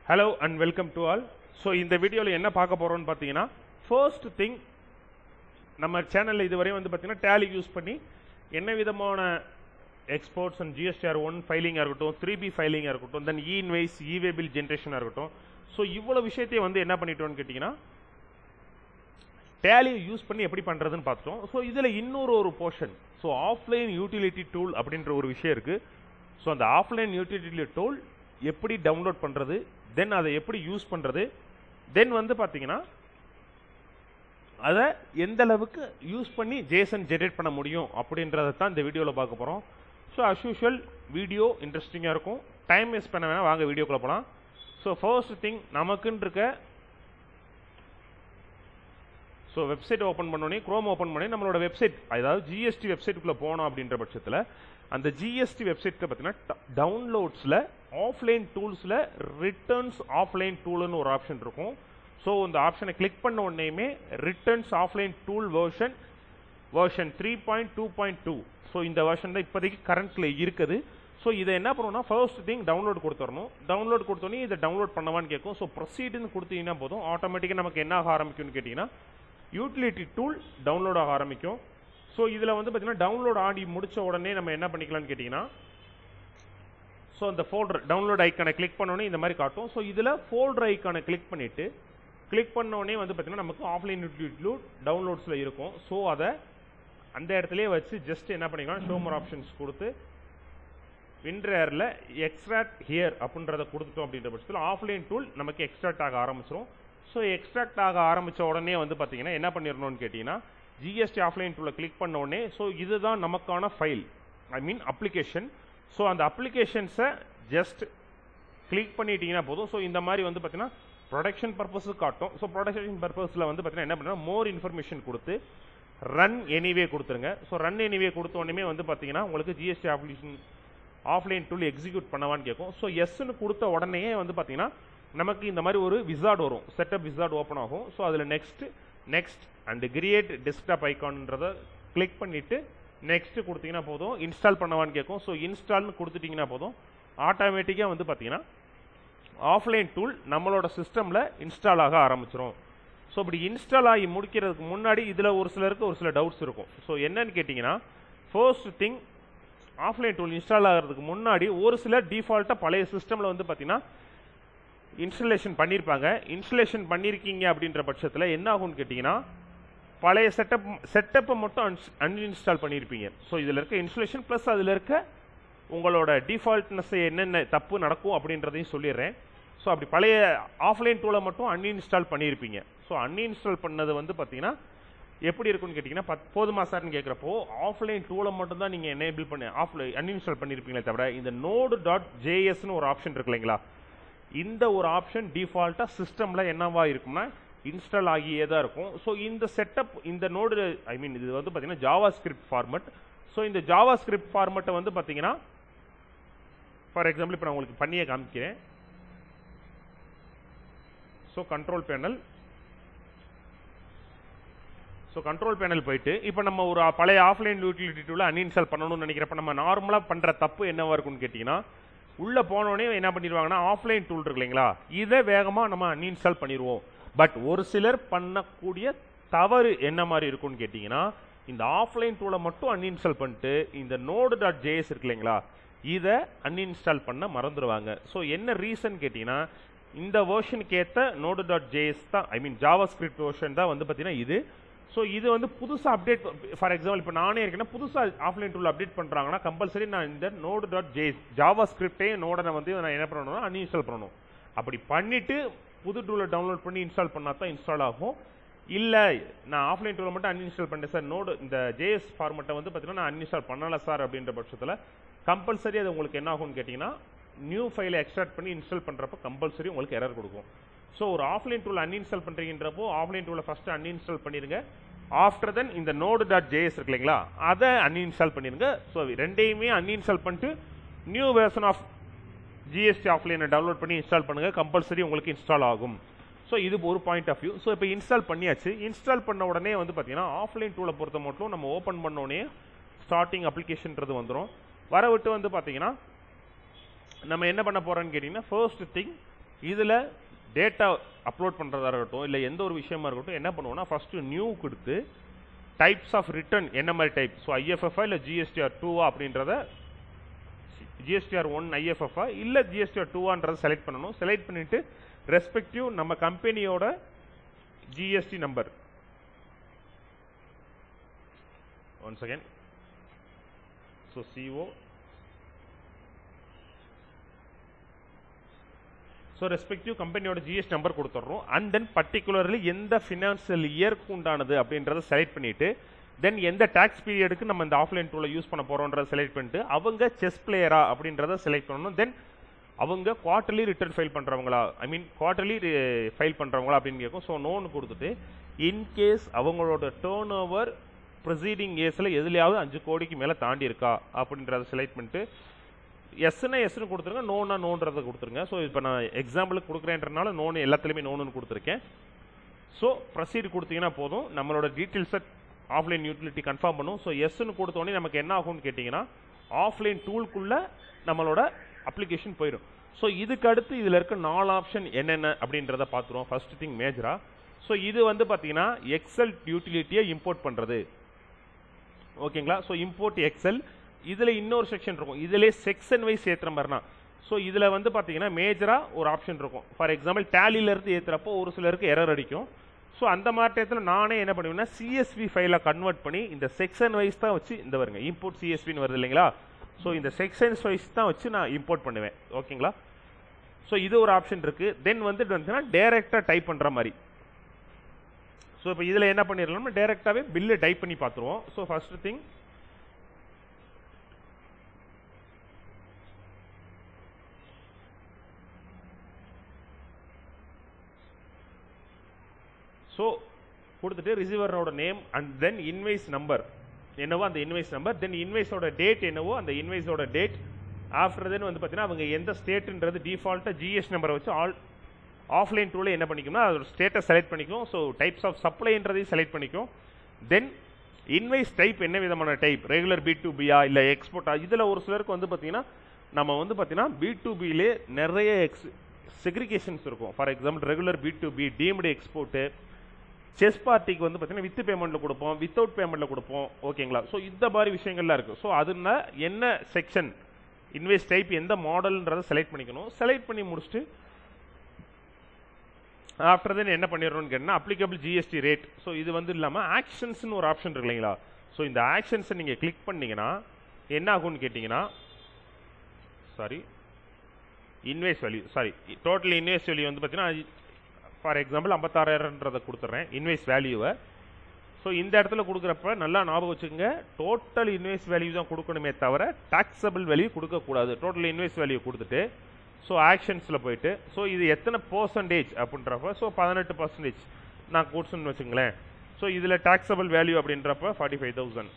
Hello and welcome to all. So இந்த வீடியோல என்ன பார்க்க போறோம்னு பாத்தீங்கன்னா first thing நம்ம சேனல்ல இதுவரை வந்து பாத்தீங்கன்னா Tally யூஸ் பண்ணி என்ன விதமான exports and GSTR1 ஃபைலிங்கா இருக்கட்டும் 3B ஃபைலிங்கா இருக்கட்டும் then e-invoice e-way bill ஜெனரேஷனா இருக்கட்டும் சோ இவ்வளவு விஷயத்தை வந்து என்ன பண்ணிட்டோம்னு கேட்டிங்கன்னா Tally யூஸ் பண்ணி எப்படி பண்றதுன்னு பார்த்தோம். சோ இதுல இன்னொரு portion so offline utility tool அப்படின்ற ஒரு விஷயம் இருக்கு. சோ அந்த ஆஃப்லைன் யூட்டிலிட்டி டூல் எப்படி டவுன்லோட் பண்றது தென் அதை எப்படி யூஸ் பண்றது தென் வந்து பாத்தீங்கன்னா அதை எந்த அளவுக்கு யூஸ் பண்ணி ஜேசன் ஜெனரேட் பண்ண முடியும் அப்படின்றத தான் இந்த வீடியோல பார்க்க போறோம். ஸோ அஸ் யூஷுவல் வீடியோ இன்ட்ரெஸ்டிங்காக இருக்கும். டைம் வேஸ்ட் பண்ண வேணாம், வாங்க வீடியோக்குள்ள போகலாம். ஸோ ஃபர்ஸ்ட் திங் நமக்குன்னு இருக்க ஸோ வெப்சைட் ஓப்பன் பண்ணோன்னே குரோம் ஓப்பன் பண்ணி நம்மளோட வெப்சைட் அதாவது ஜிஎஸ்டி வெப்சைட்டுக்குள்ளே போனோம் அப்படின்ற பட்சத்தில் அந்த ஜிஎஸ்டி வெப்சைட்டில் பார்த்தீங்கன்னா டவுன்லோட்ஸில் ஆஃப்லைன் டூல்ஸில் ரிட்டர்ன்ஸ் ஆஃப்லைன் டூல்னு ஒரு ஆப்ஷன் இருக்கும். ஸோ இந்த ஆப்ஷனை கிளிக் பண்ண உடனேயுமே returns offline tool version 3.2.2 so இந்த வெர்ஷன் தான் இப்போதைக்கு கரண்ட்ல இருக்குது. ஸோ இதை என்ன பண்ணணும்னா ஃபர்ஸ்ட் திங் டவுன்லோட் கொடுத்துடணும். டவுன்லோட் கொடுத்தோன்னே இதை டவுன்லோட் பண்ணவான்னு கேட்கும். ஸோ ப்ரொசீடுன்னு கொடுத்தீங்கன்னா போதும் ஆட்டோமேட்டிக்காக நமக்கு என்ன ஆக ஆரம்பிக்கும்னு கேட்டிங்கன்னா யூட்டிலிட்டி டூல் டவுன்லோட் ஆக ஆரம்பிக்கும். ஸோ இதில் வந்து பார்த்தீங்கன்னா டவுன்லோட் ஆடி முடிச்ச உடனே நம்ம என்ன பண்ணிக்கலாம்னு கேட்டிங்கன்னா ஸோ அந்த ஃபோல்டர் டவுன்லோட் ஐக்கானை கிளிக் பண்ணோன்னே இந்த மாதிரி காட்டும். ஸோ இதில் ஃபோல்டர் ஐக்கானை கிளிக் பண்ணிவிட்டு கிளிக் பண்ணோடனே வந்து பார்த்தீங்கன்னா நமக்கு ஆஃப்லைன் யூட்டிலிட்டி டவுன்லோட்ஸில் இருக்கும். ஸோ அதை அந்த இடத்துலேயே வச்சு ஜஸ்ட் என்ன பண்ணிக்கலாம் ஷோ மோர் ஆப்ஷன்ஸ் கொடுத்து வின்ரேரில் எக்ஸ்ட்ராக்ட் ஹியர் அப்படின்றத கொடுத்துட்டோம் அப்படின்ற பட்சத்தில் ஆஃப்லைன் டூல் நமக்கு எக்ஸ்ட்ராக்ட் ஆக ஆரம்பிச்சிடும். ஸோ எக்ஸ்ட்ராக்ட் ஆக ஆரம்பித்த உடனே வந்து பார்த்தீங்கன்னா என்ன பண்ணிடணும்னு கேட்டிங்கன்னா ஜிஎஸ்டி ஆஃப்லைன் டூலை கிளிக் பண்ண உடனே ஸோ இதுதான் நமக்கான ஃபைல் ஐ மீன் அப்ளிகேஷன். ஸோ அந்த அப்ளிகேஷன்ஸை ஜஸ்ட் கிளிக் பண்ணிட்டீங்கன்னா போதும். ஸோ இந்த மாதிரி வந்து பார்த்தீங்கன்னா ப்ரொடக்ஷன் பர்பஸுக்கு காட்டும். ஸோ ப்ரொடக்ஷன் பர்பஸில் வந்து பார்த்தீங்கன்னா என்ன பண்ணுறோம் மோர் இன்ஃபர்மேஷன் கொடுத்து ரன் எனிவே கொடுத்துருங்க. ஸோ ரன் எனிவே கொடுத்த உடனே வந்து பார்த்தீங்கன்னா உங்களுக்கு GST application offline tool execute பண்ணவான்னு கேட்கும். ஸோ எஸ்ன்னு கொடுத்த உடனே வந்து பார்த்தீங்கன்னா நமக்கு இந்த மாதிரி ஒரு விசார்ட் வரும், செட்டப் விசார்ட் ஓப்பன் ஆகும். ஸோ அதில் நெக்ஸ்ட் அண்ட் கிரியேட் டெஸ்க்டாப் ஐக்கான்ன்றதை கிளிக் பண்ணிவிட்டு நெக்ஸ்ட் கொடுத்தீங்கன்னா போதும். இன்ஸ்டால் பண்ணவான்னு கேட்கும். ஸோ இன்ஸ்டால்னு கொடுத்துட்டிங்கன்னா போதும் ஆட்டோமேட்டிக்காக வந்து பார்த்தீங்கன்னா ஆஃப்லைன் டூல் நம்மளோட சிஸ்டமில் இன்ஸ்டால் ஆக ஆரம்பிச்சிடும். ஸோ இப்படி இன்ஸ்டால் ஆகி முடிக்கிறதுக்கு முன்னாடி இதில் ஒரு சிலருக்கு ஒரு சில டவுட்ஸ் இருக்கும். ஸோ என்னன்னு கேட்டிங்கன்னா first thing offline tool install ஆகிறதுக்கு முன்னாடி ஒரு சில டிஃபால்ட்டாக பழைய சிஸ்டமில் வந்து பார்த்தீங்கன்னா இன்ஸ்டலேஷன் பண்ணியிருப்பாங்க. இன்ஸ்டலேஷன் பண்ணியிருக்கீங்க அப்படின்ற பட்சத்தில் என்ன ஆகும்னு கேட்டிங்கன்னா பழைய செட்டப்பை மட்டும் அன்இன்ஸ்டால் பண்ணியிருப்பீங்க. ஸோ இதில் இருக்க இன்ஸ்டலேஷன் ப்ளஸ் அதில் இருக்க உங்களோட டிஃபால்ட்னஸ் என்னென்ன தப்பு நடக்கும் அப்படின்றதையும் சொல்லிடுறேன். ஸோ அப்படி பழைய ஆஃப்லைன் டூலை மட்டும் அன்இன்ஸ்டால் பண்ணியிருப்பீங்க. ஸோ அன்இன்ஸ்டால் பண்ணது வந்து பார்த்தீங்கன்னா எப்படி இருக்குன்னு கேட்டிங்கன்னா போதுமா சார்னு கேட்குறப்போ ஆஃப்லைன் டூலை மட்டும் தான் நீங்கள் எனேபிள் பண்ணி அன்இன்ஸ்டால் பண்ணியிருப்பீங்களே தவிர இந்த node.jsன்னு ஒரு ஆப்ஷன் இருக்கு இல்லைங்களா, இந்த ஒரு ஆப்ஷன் டிஃபால்ட்டாக சிஸ்டமில் என்னவா இருக்கும்னா இன்ஸ்டால் ஆகியே தான் இருக்கும். ஸோ இந்த செட்டப் இந்த நோடு ஐ மீன் இது வந்து பார்த்தீங்கன்னா ஜாவா ஸ்கிரிப்ட் ஃபார்மெட். ஸோ இந்த ஜாவா ஸ்கிரிப்ட் ஃபார்மெட்டை வந்து பார்த்தீங்கன்னா ஃபார் எக்ஸாம்பிள் இப்போ நான் உங்களுக்கு பண்ணியே காமிக்கிறேன். ஸோ கண்ட்ரோல் பேனல் போயிட்டு இப்போ நம்ம ஒரு பழைய ஆஃப்லைன் யூட்டிலிட்டி டூலை அன்இன்ஸ்டால் பண்ணணும்னு நினைக்கிறப்ப நம்ம நார்மலாக பண்ணுற தப்பு என்னவா இருக்குன்னு கேட்டிங்கன்னா உள்ளே போனோடனே என்ன பண்ணிடுவாங்கன்னா ஆஃப்லைன் டூல் இருக்கு இல்லைங்களா, இதை வேகமாக நம்ம அன்இன்ஸ்டால் பண்ணிடுவோம். பட் ஒரு சிலர் பண்ணக்கூடிய தவறு என்ன மாதிரி இருக்குன்னு கேட்டிங்கன்னா இந்த ஆஃப்லைன் டூலை மட்டும் அன்இன்ஸ்டால் பண்ணிட்டு இந்த node.js இருக்கு இல்லைங்களா இதை அன்இன்ஸ்டால் பண்ண மறந்துடுவாங்க. ஸோ என்ன ரீசன் கேட்டிங்கன்னா இந்த வேர்ஷனுக்கு ஏற்ற node.js தான் ஐ மீன் ஜாவா ஸ்கிரிப்ட் வேர்ஷன் தான் வந்து பார்த்தீங்கன்னா இது. ஸோ இது வந்து புதுசாக அப்டேட் ஃபார் எக்ஸாம்பிள் இப்போ நானே இருக்கேன்னா புதுசாக ஆஃப்லைன் டூல் அப்டேட் பண்ணுறாங்கன்னா கம்பல்சரி நான் இந்த node.js ஜாவா ஸ்கிரிப்டே நோடனை வந்து நான் என்ன பண்ணணும்னா அன்இன்ஸ்டால் பண்ணணும். அப்படி பண்ணிவிட்டு புது டூலை டவுன்லோட் பண்ணி இன்ஸ்டால் பண்ணால் தான் இன்ஸ்டால் ஆகும். இல்லை நான் ஆஃப்லைன் டூலை மட்டும் அன்இன்ஸ்டால் பண்ணிட்டேன் சார் நோடு இந்த ஜேஎஸ் ஃபார்மெட்டை வந்து பார்த்தீங்கன்னா நான் அன்இன்ஸ்டால் பண்ணலை சார் அப்படின்ற பட்சத்தில் கம்பல்சரி அது உங்களுக்கு என்ன ஆகும்னு கேட்டிங்கன்னா நியூ ஃபைலை எக்ஸ்ட்ராக்ட் பண்ணி இன்ஸ்டால் பண்ணுறப்போ கம்பல்சரி உங்களுக்கு எரர் கொடுக்கும். ஸோ ஒரு ஆஃப்லைன் டூல் அன்இன்ஸ்டால் பண்ணுறீங்கன்றப்போ ஆஃப்லைன் டூலை ஃபஸ்ட்டு அன்இன்ஸ்டால் பண்ணிடுங்க. ஆஃப்டர் தென் இந்த node.js இருக்கு இல்லைங்களா அதை அன்இன்ஸ்டால் பண்ணிடுங்க. ஸோ ரெண்டையுமே அன்இன்ஸ்டால் பண்ணிட்டு நியூ வெர்ஷன் ஆஃப் ஜிஎஸ்டி ஆஃப்லைனை டவுன்லோட் பண்ணி இன்ஸ்டால் பண்ணுங்கள், கம்பல்சரி உங்களுக்கு இன்ஸ்டால் ஆகும். ஸோ இது ஒரு பாயிண்ட் ஆஃப் வியூ. ஸோ இப்போ இன்ஸ்டால் பண்ணியாச்சு. இன்ஸ்டால் பண்ண உடனே வந்து பார்த்தீங்கன்னா ஆஃப்லைன் டூலை பொறுத்த மட்டும் நம்ம ஓப்பன் பண்ணோடனே ஸ்டார்டிங் அப்ளிகேஷன்றது வந்துடும். வர விட்டு வந்து பார்த்தீங்கன்னா நம்ம என்ன பண்ண போகிறோன்னு கேட்டிங்கன்னா ஃபர்ஸ்ட் திங் இதில் டேட்டா அப்லோட் பண்ணுறதா இருக்கட்டும் இல்லை எந்த ஒரு விஷயமா இருக்கட்டும் என்ன பண்ணுவோம்னா ஃபஸ்ட்டு நியூ கொடுத்து டைப்ஸ் ஆஃப் ரிட்டர்ன் என்ன மாதிரி டைப், ஸோ ஐஎஃப்எஃப்ஆ இல்லை ஜிஎஸ்டிஆர் 2 அப்படின்றத ஜிஎஸ்டிஆர் 1 ஐஎஃப்எஃப்ஆ இல்லை ஜிஎஸ்டிஆர் 2ன்றதை செலக்ட் பண்ணணும். செலக்ட் பண்ணிவிட்டு ரெஸ்பெக்டிவ் நம்ம கம்பெனியோட GST number, one second, so CO, so respective கம்பெனியோட ஜிஎஸ்டி நம்பர் கொடுத்துட்றோம். அண்ட் தென் பர்டிகுலர்லி எந்த ஃபினான்ஷியல் இயருக்கு உண்டானது அப்படின்றத செலக்ட் பண்ணிவிட்டு தென் எந்த டேக்ஸ் பீரியடுக்கு நம்ம இந்த ஆஃப்லைன் டூலை யூஸ் பண்ண போகிறோன்றத செலக்ட் பண்ணிட்டு அவங்க செஸ் பிளேயரா அப்படின்றத செலக்ட் பண்ணணும். தென் அவங்க குவார்ட்டர்லி ரிட்டர்ன் ஃபைல் பண்ணுறவங்களா, ஐ மீன் குவார்ட்டர்லி ஃபைல் பண்ணுறவங்களா அப்படின்னு கேட்கும். ஸோ நோன்னு கொடுத்துட்டு இன்கேஸ் அவங்களோட டேர்ன் ஓவர் ப்ரொசீடிங் இயர்ஸில் எதுலையாவது 5 கோடிக்கு மேலே தாண்டி இருக்கா அப்படின்றத செலக்ட் பண்ணிட்டு எஸ்னா எஸ்ன்னு கொடுத்துருங்க, நோனா நோன்றதை கொடுத்துருங்க. ஸோ இப்போ நான் எக்ஸாம்பிளுக்கு கொடுக்குறேன்றனால நோன்னு எல்லாத்துலேயுமே நோன்னு கொடுத்துருக்கேன். ஸோ ப்ரொசீட் கொடுத்தீங்கன்னா போதும், நம்மளோட டீட்டெயில்ஸை ஆஃப்லைன் யூட்டிலிட்டி கன்ஃபார்ம் பண்ணும். ஸோ எஸ்ன்னு கொடுத்தோடனே நமக்கு என்ன ஆகும்னு கேட்டிங்கன்னா ஆஃப்லைன் டூலுக்குள்ளே நம்மளோட அப்ளிகேஷன் போயிடும். ஸோ இதுக்கு அடுத்து இதில் இருக்க 4 ஆப்ஷன் என்னென்ன அப்படின்றத பார்த்துருவோம். ஃபர்ஸ்ட் திங் மேஜராக, ஸோ இது வந்து பார்த்தீங்கன்னா எக்ஸல் யூட்டிலிட்டியை இம்போர்ட் பண்ணுறது, ஓகேங்களா. ஸோ இம்போர்ட் எக்ஸல், இதில் இன்னொரு செக்ஷன் இருக்கும், இதிலே செக்ஷன் வைஸ் ஏற்றுற மாதிரினா. ஸோ இதில் வந்து பார்த்தீங்கன்னா மேஜராக ஒரு ஆப்ஷன் இருக்கும். ஃபார் எக்ஸாம்பிள் டேலியிலேருந்து ஏற்றுறப்போ ஒரு சிலருக்கு எரர் அடிக்கும். ஸோ அந்த மாதிரி டயத்தில் நானே என்ன பண்ணுவேன்னா சிஎஸ்வி ஃபைலை கன்வெர்ட் பண்ணி இந்த செக்ஷன் வைஸ் தான் வச்சு இந்த வருங்க இம்போர்ட் சிஎஸ்வின்னு வருது இல்லைங்களா. ஸோ இந்த செக்ஷன்ஸ் வைஸ் தான் வச்சு நான் இம்போர்ட் பண்ணுவேன், ஓகேங்களா. ஸோ இது ஒரு ஆப்ஷன் இருக்குது. தென் வந்துட்டு டேரெக்டாக டைப் பண்ணுற மாதிரி. ஸோ இப்போ இதில் என்ன பண்ணிடலாம்னா டேரெக்டாகவே பில்லு டைப் பண்ணி பார்த்துருவோம். ஸோ ஃபர்ஸ்ட் திங் ஸோ கொடுத்துட்டு ரிசீவரோட name and then invoice number என்னவோ அந்த இன்வைஸ் நம்பர், தென் இன்வைஸோட டேட் என்னவோ அந்த இன்வைஸோட டேட். ஆஃப்டர் தென் வந்து பார்த்தீங்கன்னா அவங்க எந்த ஸ்டேட்டுன்றது டிஃபால்ட்டாக ஜிஎஸ் நம்பரை வச்சு ஆஃப்லைன் டூலில் என்ன பண்ணிக்கோம்னா அதோட ஸ்டேட்டை செலக்ட் பண்ணிக்கும். ஸோ டைப்ஸ் ஆஃப் சப்ளைன்றதையும் செலக்ட் பண்ணிக்கும். தென் இன்வைஸ் டைப் என்ன விதமான டைப், ரெகுலர் B2Bயா இல்லை எக்ஸ்போர்ட்டா. இதில் ஒரு சிலருக்கு வந்து பார்த்தீங்கன்னா நம்ம வந்து பார்த்தீங்கன்னா B2Bலே நிறைய செக்ரிகேஷன்ஸ் இருக்கும். For example regular B2B, deemed export, chess பார்ட்டிக்கு வந்து பார்த்தீங்கன்னா வித் பேமெண்ட்டில் கொடுப்போம், வித்தவுட் பேமெண்ட்டில் கொடுப்போம், ஓகேங்களா. ஸோ இந்த மாதிரி விஷயங்கள்லாம் இருக்குது. ஸோ அதுனா என்ன செக்ஷன், இன்வைஸ் டைப் எந்த மாடல்ன்றதை செலக்ட் பண்ணிக்கணும். செலக்ட் பண்ணி முடிச்சுட்டு ஆஃப்டர் தென் என்ன பண்ணிடுறோம்னு கேட்டிங்கன்னா அப்ளிகபிள் ஜிஎஸ்டி ரேட். ஸோ இது வந்து இல்லாமல் ஆக்ஷன்ஸ்னு ஒரு ஆப்ஷன் இருக்கு இல்லைங்களா. ஸோ இந்த ஆக்ஷன்ஸை நீங்கள் கிளிக் பண்ணிங்கன்னா என்ன ஆகும்னு கேட்டிங்கன்னா invoice value, total invoice value வந்து பார்த்தீங்கன்னா ஃபார் எக்ஸாம்பிள் 56,000ன்றதை கொடுத்துட்றேன் இன்வைஸ் வேல்யூவை. ஸோ இந்த இடத்துல கொடுக்குறப்ப நல்லா ஞாபகம் வச்சுக்கோங்க, டோட்டல் இன்வைஸ் வேல்யூ தான் கொடுக்கணுமே தவிர டாக்ஸபிள் வேல்யூ கொடுக்கக்கூடாது. டோட்டல் இன்வைஸ் வேல்யூ கொடுத்துட்டு ஸோ ஆக்ஷன்ஸில் போயிட்டு ஸோ இது எத்தனை பர்சன்டேஜ் அப்படின்றப்ப ஸோ 18% நான் கொடுத்துன்னு வச்சுங்களேன். ஸோ இதில் டாக்ஸபிள் வேல்யூ அப்படின்றப்ப 45,000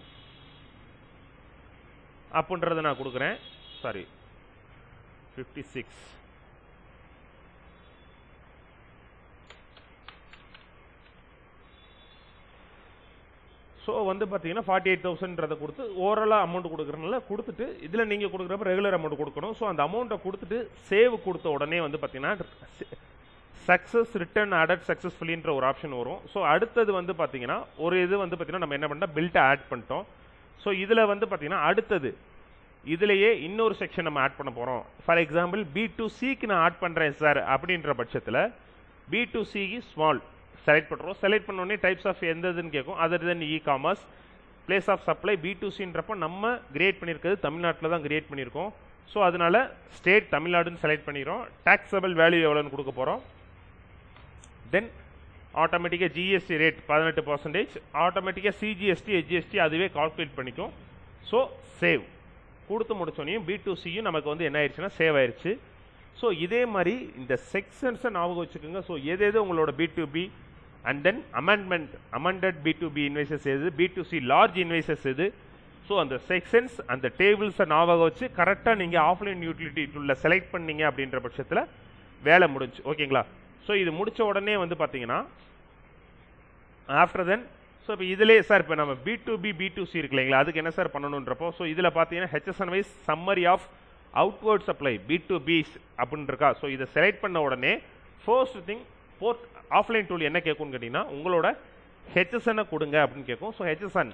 அப்படின்றத நான் கொடுக்குறேன். 56. ஸோ வந்து பார்த்தீங்கன்னா 48,000ன்றதை கொடுத்து ஓவராலாக அமௌண்ட் கொடுக்குறதுனால கொடுத்துட்டு இதில் நீங்கள் கொடுக்குறப்ப ரெகுலர் அமௌண்ட் கொடுக்கணும். ஸோ அந்த அமௌண்ட்டை கொடுத்துட்டு சேவ் கொடுத்த உடனே வந்து பார்த்தீங்கன்னா சக்ஸஸ் ரிட்டர்ன் ஆடட் சக்ஸஸ்ஃபுல்லின்ற ஒரு ஆப்ஷன் வரும். ஸோ அடுத்தது வந்து பார்த்தீங்கன்னா ஒரு இது வந்து பார்த்தீங்கன்னா நம்ம என்ன பண்ணால் பில்ட்டை ஆட் பண்ணிட்டோம். ஸோ இதில் வந்து பார்த்தீங்கன்னா அடுத்தது இதிலேயே இன்னொரு செக்ஷன் நம்ம ஆட் பண்ண போகிறோம். ஃபார் எக்ஸாம்பிள் B2Cக்கு நான் ஆட் பண்ணுறேன் சார் அப்படின்ற பட்சத்தில் B2Cக்கு ஸ்மால் செலக்ட் பண்ணுறோம். செலக்ட் பண்ணோடனே டைப்ஸ் ஆஃப் எந்ததுன்னு கேட்கும். Other then e-commerce, place of supply B2Cன்றப்போ நம்ம கிரியேட் பண்ணியிருக்கிறது தமிழ்நாட்டில் தான் கிரியேட் பண்ணியிருக்கோம். ஸோ அதனால ஸ்டேட் தமிழ்நாடுன்னு செலக்ட் பண்ணிடுறோம். டாக்ஸபிள் வேல்யூ எவ்வளோன்னு கொடுக்க போகிறோம். தென் ஆட்டோமேட்டிக்காக ஜிஎஸ்டி ரேட் 18%, ஆட்டோமேட்டிக்காக சிஜிஎஸ்டி HGST அதுவே கால்குலேட் பண்ணிக்கும். ஸோ சேவ் கொடுத்து முடிச்சோனையும் B2Cயும் நமக்கு வந்து என்ன ஆயிடுச்சுன்னா சேவ் ஆயிடுச்சு. ஸோ இதே மாதிரி இந்த செக்ஷன்ஸை ஞாபகம் வச்சுக்கோங்க. ஸோ எது உங்களோட B2B and then amended B2B இன்வைசஸ் எது, B2C லார்ஜ் இன்வைசஸ் எது. ஸோ அந்த செக்ஷன்ஸ் அந்த டேபிள்ஸை ஞாபகம் வச்சு கரெக்டாக நீங்கள் ஆஃப்லைன் யூட்டிலிட்டி டூலில் செலக்ட் பண்ணீங்க அப்படின்ற பட்சத்தில் வேலை முடிஞ்சு, ஓகேங்களா. ஸோ இது முடித்த உடனே வந்து பார்த்தீங்கன்னா ஆஃப்டர் தென் ஸோ இப்போ இதிலே சார் இப்போ நம்ம B2B B2C இருக்கு இல்லைங்களா, அதுக்கு என்ன சார் பண்ணணுன்றப்போ ஸோ இதில் பார்த்தீங்கன்னா HSN wise summary of outward supply B2B அப்படின்னு இருக்கா. ஸோ இதை செலக்ட் பண்ண உடனே first thing port offline tool என்ன கேட்கும்னு கேட்டிங்கன்னா உங்களோட ஹெச்எஸ்என்னை கொடுங்க அப்படின்னு கேட்கும். ஸோ ஹெச்எஸ்என்,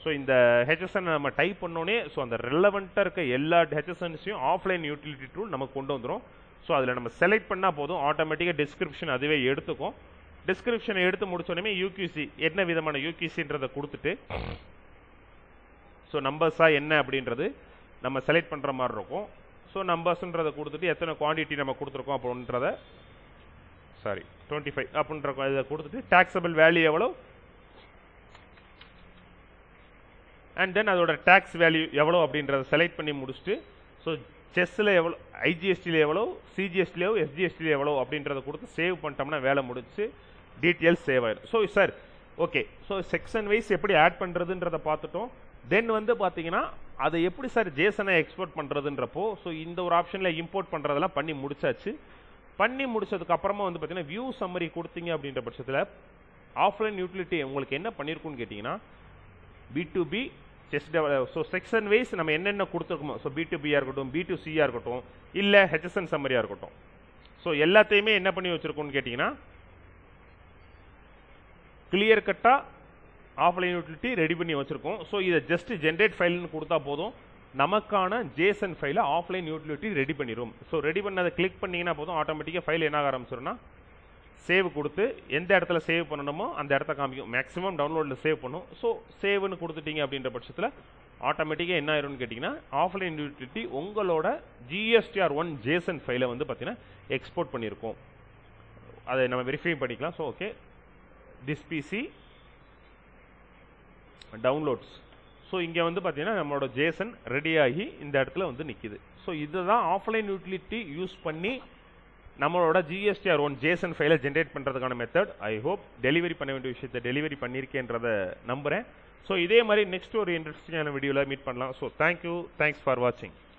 ஸோ இந்த ஹெச்எஸ்என் நம்ம டைப் பண்ணோன்னே ஸோ அந்த ரெலவெண்ட்டாக இருக்க எல்லா ஹெச்எஸ்என்ஸையும் ஆஃப்லைன் யூட்டிலிட்டி டூல் நமக்கு கொண்டு வந்துடும். ஸோ அதில் நம்ம செலக்ட் பண்ணால் போதும், ஆட்டோமேட்டிக்காக டிஸ்கிரிப்ஷன் அதுவே எடுத்துக்கும். டிஸ்கிரிப்ஷனை எடுத்து முடிச்சோடனே யூகிசி என்ன விதமான யூகிசின்றதை கொடுத்துட்டு ஸோ நம்பர்ஸா என்ன அப்படின்றது நம்ம செலக்ட் பண்ணுற மாதிரி இருக்கும். ஸோ நம்பர்ஸ்ன்றதை கொடுத்துட்டு எத்தனை குவான்டிட்டி நம்ம கொடுத்துருக்கோம் அப்படின்றத 25 அப்படின்ற இதை கொடுத்துட்டு டாக்ஸபிள் வேல்யூ எவ்வளோ அண்ட் தென் அதோட டேக்ஸ் வேல்யூ எவ்வளோ அப்படின்றத செலக்ட் பண்ணி முடிச்சுட்டு ஸோ செஸ்ஸில் எவ்வளோ, ஐஜிஎஸ்டியில் எவ்வளோ, சிஜிஎஸ்டியில் எவ்வளோ, எஸ்ஜிஎஸ்டியில் எவ்வளோ அப்படின்றத கொடுத்து சேவ் பண்ணிட்டோம்னா வேலை முடிச்சு டீட்டெயில்ஸ் சேவ் ஆயிடும். So sir okay, so section wise எப்படி ஆட் பண்ணுறதுன்றதை பார்த்துட்டோம். தென் வந்து பார்த்தீங்கன்னா அதை எப்படி சார் ஜேசனை எக்ஸ்போர்ட் பண்ணுறதுன்றப்போ ஸோ இந்த ஒரு ஆப்ஷனில் இம்போர்ட் பண்ணுறதெல்லாம் பண்ணி முடிச்சாச்சு. பண்ணி முடிச்சதுக்கு அப்புறமா வந்து பார்த்தீங்கன்னா வியூ சம்மரி கொடுத்தீங்க அப்படின்ற பட்சத்தில் ஆஃப்லைன் யூட்டிலிட்டி உங்களுக்கு என்ன பண்ணியிருக்குன்னு கேட்டிங்கன்னா B2B ஸோ செக்ஷன் வைஸ் நம்ம என்னென்ன கொடுத்துருக்கோமோ ஸோ B2Bயாக இருக்கட்டும், B2Cயாக இருக்கட்டும், இல்லை ஹெச்எஸ்என் சம்மரியாக இருக்கட்டும், ஸோ எல்லாத்தையுமே என்ன பண்ணி வச்சுருக்கோன்னு கேட்டிங்கன்னா கிளியர் கட்டாக ஆஃப்லைன் யூட்டிலிட்டி ரெடி பண்ணி வச்சுருக்கோம். ஸோ இதை ஜஸ்ட் ஜென்ரேட் ஃபைல்னு கொடுத்தா போதும், நமக்கான ஜேசன் ஃபைலை ஆஃப்லைன் யூட்டிலிட்டி ரெடி பண்ணிடும். ஸோ ரெடி பண்ணதை கிளிக் பண்ணிங்கன்னா போதும், ஆட்டோமேட்டிக்காக ஃபைல் என்ன ஆரம்பிச்சிடும்னா சேவ் கொடுத்து எந்த இடத்துல சேவ் பண்ணணுமோ அந்த இடத்த காமிக்கும். மேக்ஸிமம் டவுன்லோடில் சேவ் பண்ணும். ஸோ சேவ்னு கொடுத்துட்டீங்க அப்படின்ற பட்சத்தில் ஆட்டோமேட்டிக்காக என்ன ஆயிரும்னு கேட்டிங்கன்னா ஆஃப்லைன் யூட்டிலிட்டி உங்களோட GSTR1 ஜேசன் ஃபைலை வந்து பார்த்தீங்கன்னா எக்ஸ்போர்ட் பண்ணியிருக்கோம். அதை நம்ம வெரிஃபை பண்ணிக்கலாம். So okay, this PC downloads. So இங்கே வந்து பார்த்தீங்கன்னா நம்மளோட ஜேசன் ரெடியாகி இந்த இடத்துல வந்து நிற்கிது. ஸோ இதுதான் ஆஃப்லைன் யூட்டிலிட்டி யூஸ் பண்ணி நம்மளோட GSTR1 ஜேசன் ஃபைலை ஜென்ரேட் பண்ணுறதுக்கான மெத்தட். ஐ ஹோப் டெலிவரி பண்ண வேண்டிய விஷயத்தை டெலிவரி பண்ணியிருக்கேன்றதை நம்புகிறேன். ஸோ இதே மாதிரி நெக்ஸ்ட் ஒரு இன்ட்ரெஸ்டிங்கான வீடியோவில் மீட் பண்ணலாம். ஸோ தேங்க்யூ, தேங்க்ஸ் ஃபார் வாட்சிங்.